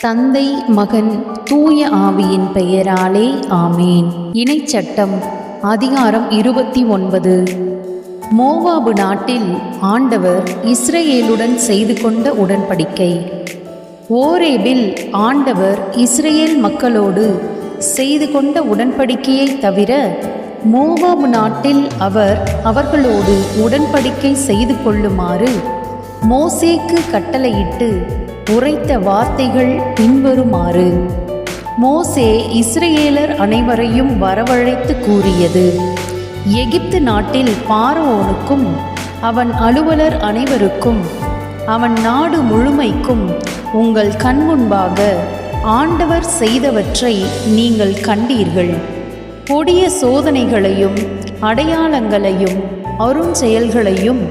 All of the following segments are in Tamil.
தந்தை, மகன், தூய ஆவியின் பெயராலே ஆமேன். இணைச்சட்டம் அதிகாரம் 29. மோவாபு நாட்டில் ஆண்டவர் இஸ்ரவேலுடன் செய்து கொண்ட உடன்படிக்கை. ஓரேபில் ஆண்டவர் இஸ்ரவேல் மக்களோடு செய்து கொண்ட உடன்படிக்கையை தவிர மோவாபு நாட்டில் அவர் அவர்களோடு உடன்படிக்கை செய்து கொள்ளுமாறு மோசேக்கு கட்டளையிட்டு உரைத்த வார்த்தைகள் பின்வருமாறு. மோசே இஸ்ரவேலர் அனைவரையும் வரவழைத்து கூறியது: எகிப்து நாட்டில் பார்வோனுக்கும் அவன் அலுவலர் அனைவருக்கும் அவன் நாடு முழுமைக்கும் உங்கள் கண்முன்பாக ஆண்டவர் செய்தவற்றை நீங்கள் கண்டீர்கள். கொடிய சோதனைகளையும் அடையாளங்களையும் அருஞ்செயல்களையும்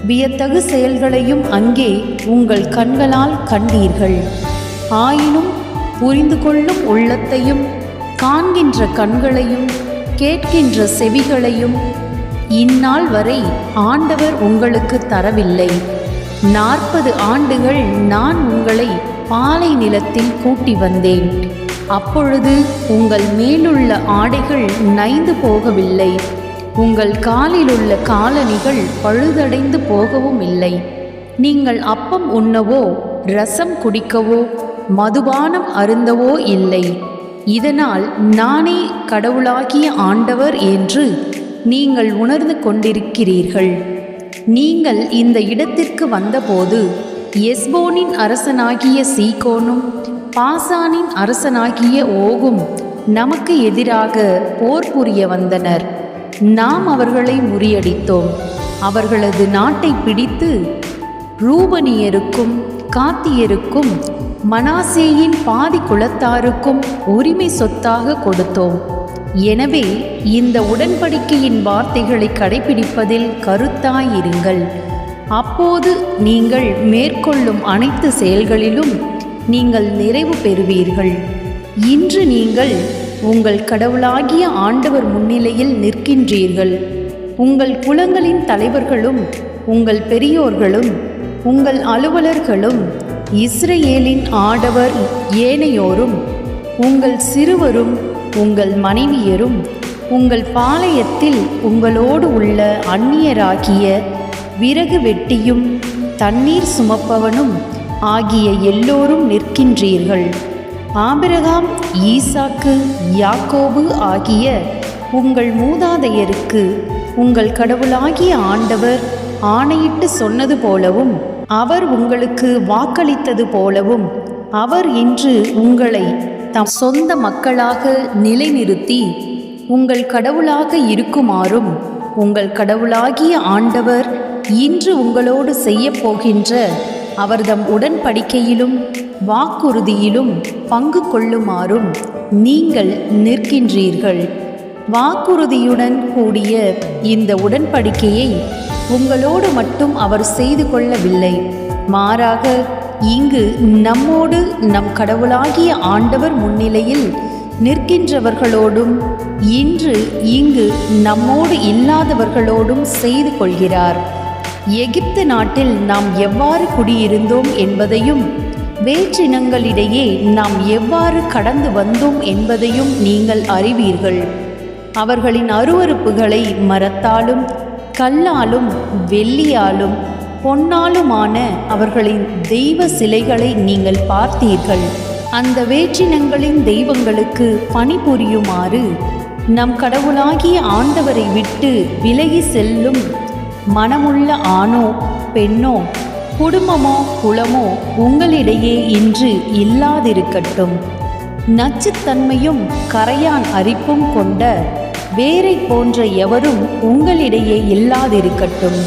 வியத்தகு செயல்களையும் அங்கே உங்கள் கண்களால் கண்டீர்கள். ஆயினும் புரிந்து கொள்ளும் உள்ளத்தையும் காண்கின்ற கண்களையும் கேட்கின்ற செவிகளையும் இந்நாள் வரை ஆண்டவர் உங்களுக்கு தரவில்லை. 40 ஆண்டுகள் நான் உங்களை பாலை நிலத்தில் கூட்டி வந்தேன். அப்பொழுது உங்கள் மேலுள்ள ஆடைகள் நைந்து போகவில்லை, உங்கள் காலிலுள்ள காலணிகள் பழுதடைந்து போகவும் இல்லை. நீங்கள் அப்பம் உண்ணவோ ரசம் குடிக்கவோ மதுபானம் அருந்தவோ இல்லை. இதனால் நானே கடவுளாகிய ஆண்டவர் என்று நீங்கள் உணர்ந்து கொண்டிருக்கிறீர்கள். நீங்கள் இந்த இடத்திற்கு வந்தபோது எஸ்போனின் அரசனாகிய சீகோனும் பாசானின் அரசனாகிய ஓகும் நமக்கு எதிராக போர் புரிய வந்தனர். நாம் அவர்களை முறியடித்தோம். அவர்களது நாட்டை பிடித்து ரூபனியருக்கும் காத்தியருக்கும் மனாசேயின் பாதி குலத்தாருக்கும் உரிமை சொத்தாக கொடுத்தோம். எனவே இந்த உடன்படிக்கையின் வார்த்தைகளை கடைபிடிப்பதில் கருத்தாயிருங்கள். அப்போது நீங்கள் மேற்கொள்ளும் அனைத்து செயல்களிலும் நீங்கள் நிறைவு பெறுவீர்கள். இன்று நீங்கள் உங்கள் கடவுளாகிய ஆண்டவர் முன்னிலையில் நிற்கின்றீர்கள். உங்கள் குலங்களின் தலைவர்களும் உங்கள் பெரியோர்களும் உங்கள் அலுவலர்களும் இஸ்ரவேலின் ஆடவர் ஏனையோரும் உங்கள் சிறுவரும் உங்கள் மனைவியரும் உங்கள் பாளையத்தில் உங்களோடு உள்ள அந்நியராகிய விறகு வெட்டியும் தண்ணீர் சுமப்பவனும் ஆகிய எல்லோரும் நிற்கின்றீர்கள். ஆபிரகாம், ஈசாக்கு, யாக்கோபு ஆகிய உங்கள் மூதாதையருக்கு உங்கள் கடவுளாகிய ஆண்டவர் ஆணையிட்டு சொன்னது போலவும் அவர் உங்களுக்கு வாக்களித்தது போலவும் அவர் இன்று உங்களை தம் சொந்த மக்களாக நிலைநிறுத்தி உங்கள் கடவுளாக இருக்குமாறும் உங்கள் கடவுளாகிய ஆண்டவர் இன்று உங்களோடு செய்ய போகின்ற அவர்தம் உடன்படிக்கையிலும் வாக்குறுதியிலும் பங்கு கொள்ளுமாறும் நீங்கள் நிற்கின்றீர்கள். வாக்குறுதியுடன் கூடிய இந்த உடன்படிக்கையை உங்களோடு மட்டும் அவர் செய்து கொள்ளவில்லை, மாறாக இங்கு நம்மோடு நம் கடவுளாகிய ஆண்டவர் முன்னிலையில் நிற்கின்றவர்களோடும் இன்று இங்கு நம்மோடு இல்லாதவர்களோடும் செய்து கொள்கிறார். எகிப்து நாட்டில் நாம் எவ்வாறு குடியிருந்தோம் என்பதையும் வேற்றினங்களிடையே நாம் எவ்வாறு கடந்து வந்தோம் என்பதையும் நீங்கள் அறிவீர்கள். அவர்களின் அருவருப்புகளை மரத்தாலும் கல்லாலும் வெள்ளியாலும் பொன்னாலுமான அவர்களின் தெய்வ சிலைகளை நீங்கள் பார்த்தீர்கள். அந்த வேற்றினங்களின் தெய்வங்களுக்கு பணிபுரியுமாறு நம் கடவுளாகிய ஆண்டவரை விட்டு விலகி செல்லும் மனமுள்ள ஆணோ பெண்ணோ குடும்பமோ குலமோ உங்களிடையே இன்று இல்லாதிருக்கட்டும். நச்சுத்தன்மையும் கரையான் அரிப்பும் கொண்ட வேரை போன்ற எவரும் உங்களிடையே இல்லாதிருக்கட்டும்.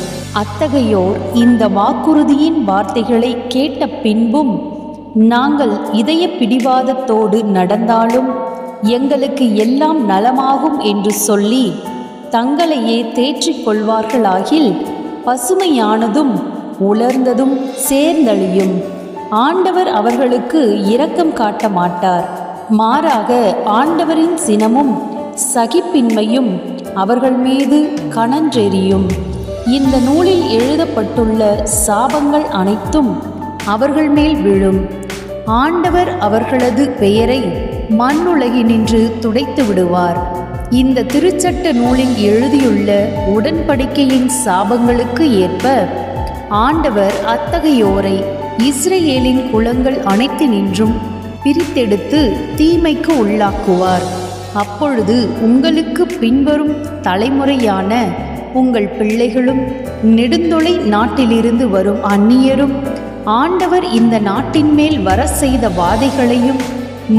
அத்தகையோர் இந்த வாக்குறுதியின் வார்த்தைகளை கேட்ட பின்பும் நாங்கள் இதய பிடிவாதத்தோடு நடந்தாலும் எங்களுக்கு எல்லாம் நலமாகும் என்று சொல்லி தங்களையே தேற்றிக் கொள்வார்களாகில் பசுமையானதும் உலர்ந்ததும் சேர்ந்தழியும். ஆண்டவர் அவர்களுக்கு இரக்கம் காட்ட மாட்டார். மாறாக ஆண்டவரின் சினமும் சகிப்பின்மையும் அவர்கள் மீது கனன்றெறியும். இந்த நூலில் எழுதப்பட்டுள்ள சாபங்கள் அனைத்தும் அவர்கள் மேல் விழும். ஆண்டவர் அவர்களது பெயரை மண்ணுலகினின்று துடைத்து விடுவார். இந்த திருச்சட்ட நூலில் எழுதியுள்ள உடன்படிக்கையின் சாபங்களுக்கு ஏற்ப ஆண்டவர் அத்தகையோரை இஸ்ரேலின் குலங்கள் அனைத்தினின்றும் பிரித்தெடுத்து தீமைக்கு உள்ளாக்குவார். அப்பொழுது உங்களுக்கு பின்வரும் தலைமுறையான உங்கள் பிள்ளைகளும் நெடுந்தொலை நாட்டிலிருந்து வரும் அந்நியரும் ஆண்டவர் இந்த நாட்டின் மேல் வர செய்த வாதைகளையும்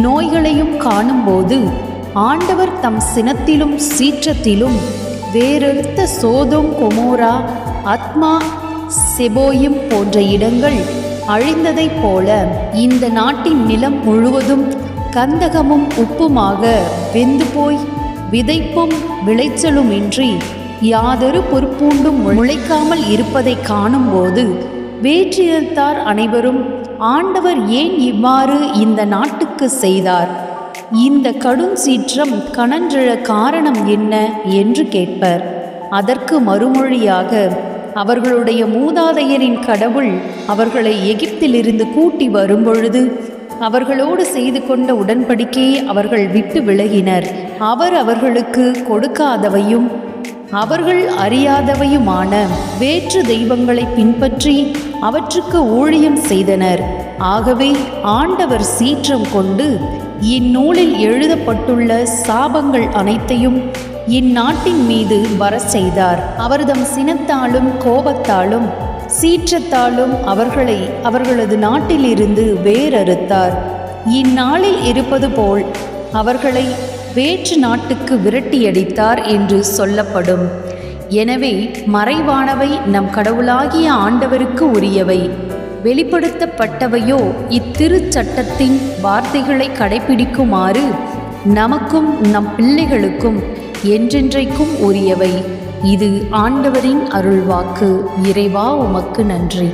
நோய்களையும் காணும்போது ஆண்டவர் தம் சினத்திலும் சீற்றத்திலும் வேறெடுத்த சோதோம் கொமோரா அத்மா செபோயும் போன்ற இடங்கள் அழிந்ததைப் போல இந்த நாட்டின் நிலம் முழுவதும் கந்தகமும் உப்புமாக வெந்து போய் விதைப்பும் விளைச்சலுமின்றி யாதொரு பொறுப்பூண்டும் முளைக்காமல் இருப்பதை காணும்போது வேற்றினத்தார் அனைவரும் ஆண்டவர் ஏன் இவ்வாறு இந்த நாட்டுக்கு செய்தார், இந்த கடும் சீற்றம் கனன்றெழ காரணம் என்ன என்று கேட்பர். அதற்கு மறுமொழியாக, அவர்களுடைய மூதாதையரின் கடவுள் அவர்களை எகிப்திலிருந்து கூட்டி வரும்பொழுது அவர்களோடு செய்து கொண்ட உடன்படிக்கையை அவர்கள் விட்டு விலகினர். அவர் அவர்களுக்கு கொடுக்காதவையும் அவர்கள் அறியாதவையுமான வேற்று தெய்வங்களை பின்பற்றி அவற்றுக்கு ஊழியம் செய்தனர். ஆகவே ஆண்டவர் சீற்றம் கொண்டு இந்நூலில் எழுதப்பட்டுள்ள சாபங்கள் அனைத்தையும் இந்நாட்டின் மீது வர செய்தார். அவர்தம் சினத்தாலும் கோபத்தாலும் சீற்றத்தாலும் அவர்களை அவர்களது நாட்டிலிருந்து வேறறுத்தார். இந்நாளில் இருப்பது போல் அவர்களை வேற்று நாட்டுக்கு விரட்டியடித்தார் என்று சொல்லப்படும். எனவே மறைவானவை நம் கடவுளாகிய ஆண்டவருக்கு உரியவை, வெளிப்படுத்தப்பட்டவையோ இத்திருச்சட்டத்தின் வார்த்தைகளை கடைபிடிக்குமாறு நமக்கும் நம் பிள்ளைகளுக்கும் என்றென்றைக்கும் உரியவை. இது ஆண்டவரின் அருள்வாக்கு. இறைவா உமக்கு நன்றி.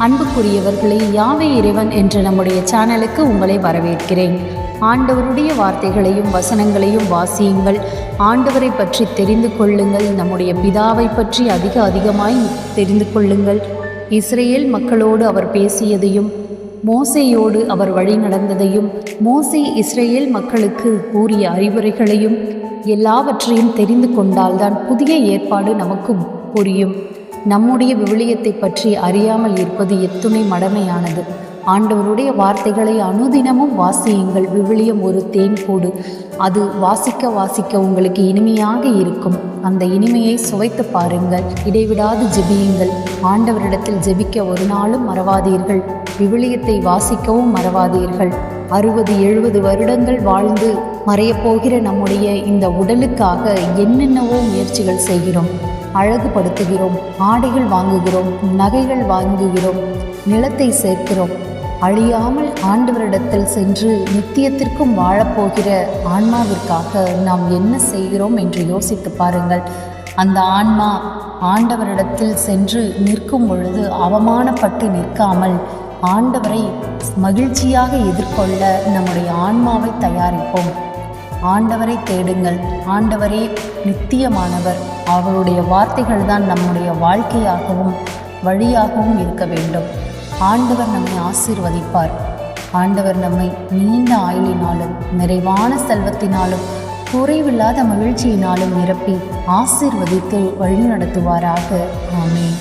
அன்புக்குரியவர்களே, யாவே இறைவன் என்ற நம்முடைய சேனலுக்கு உங்களை வரவேற்கிறேன். ஆண்டவருடைய வார்த்தைகளையும் வசனங்களையும் வாசியுங்கள். ஆண்டவரை பற்றி தெரிந்து கொள்ளுங்கள். நம்முடைய பிதாவை பற்றி அதிகமாய் தெரிந்து கொள்ளுங்கள். இஸ்ரேல் மக்களோடு அவர் பேசியதையும் மோசேயோடு அவர் வழி நடந்ததையும் மோசே இஸ்ரேல் மக்களுக்கு கூறிய அறிவுரைகளையும் எல்லாவற்றையும் தெரிந்து கொண்டால்தான் புதிய ஏற்பாடு நமக்கு புரியும். நம்முடைய விவிலியத்தை பற்றி அறியாமல் இருப்பது எத்துணை மடமையானது. ஆண்டவருடைய வார்த்தைகளை அனுதினமும் வாசியுங்கள். விவிலியம் ஒரு தேன்கூடு. அது வாசிக்க வாசிக்க உங்களுக்கு இனிமையாக இருக்கும். அந்த இனிமையை சுவைத்து பாருங்கள். இடைவிடாது ஜெபியுங்கள். ஆண்டவரிடத்தில் ஜெபிக்க ஒரு நாளும் மறவாதீர்கள். விவிலியத்தை வாசிக்கவும் மறவாதீர்கள். 60-70 வருடங்கள் வாழ்ந்து மறையப்போகிற நம்முடைய இந்த உடலுக்காக என்னென்னவோ முயற்சிகள் செய்கிறோம். அழகுபடுத்துகிறோம், ஆடைகள் வாங்குகிறோம், நகைகள் வாங்குகிறோம், நிலத்தை சேர்க்கிறோம். அழியாமல் ஆண்டவரிடத்தில் சென்று நித்தியத்திற்கும் வாழப்போகிற ஆன்மாவிற்காக நாம் என்ன செய்கிறோம் என்று யோசித்து பாருங்கள். அந்த ஆன்மா ஆண்டவரிடத்தில் சென்று நிற்கும் பொழுது அவமானப்பட்டு நிற்காமல் ஆண்டவரை மகிழ்ச்சியாக எதிர்கொள்ள நம்முடைய ஆன்மாவை தயாரிப்போம். ஆண்டவரை தேடுங்கள். ஆண்டவரே நித்தியமானவர். அவருடைய வார்த்தைகள் தான் நம்முடைய வாழ்க்கையாகவும் வழியாகவும் இருக்க வேண்டும். ஆண்டவர் நம்மை ஆசீர்வதிப்பார். ஆண்டவர் நம்மை நீண்ட ஆயுளினாலும் நிறைவான செல்வத்தினாலும் குறைவில்லாத மகிழ்ச்சியினாலும் நிரப்பி ஆசீர்வதித்து வழி நடத்துவாராக. ஆமென்.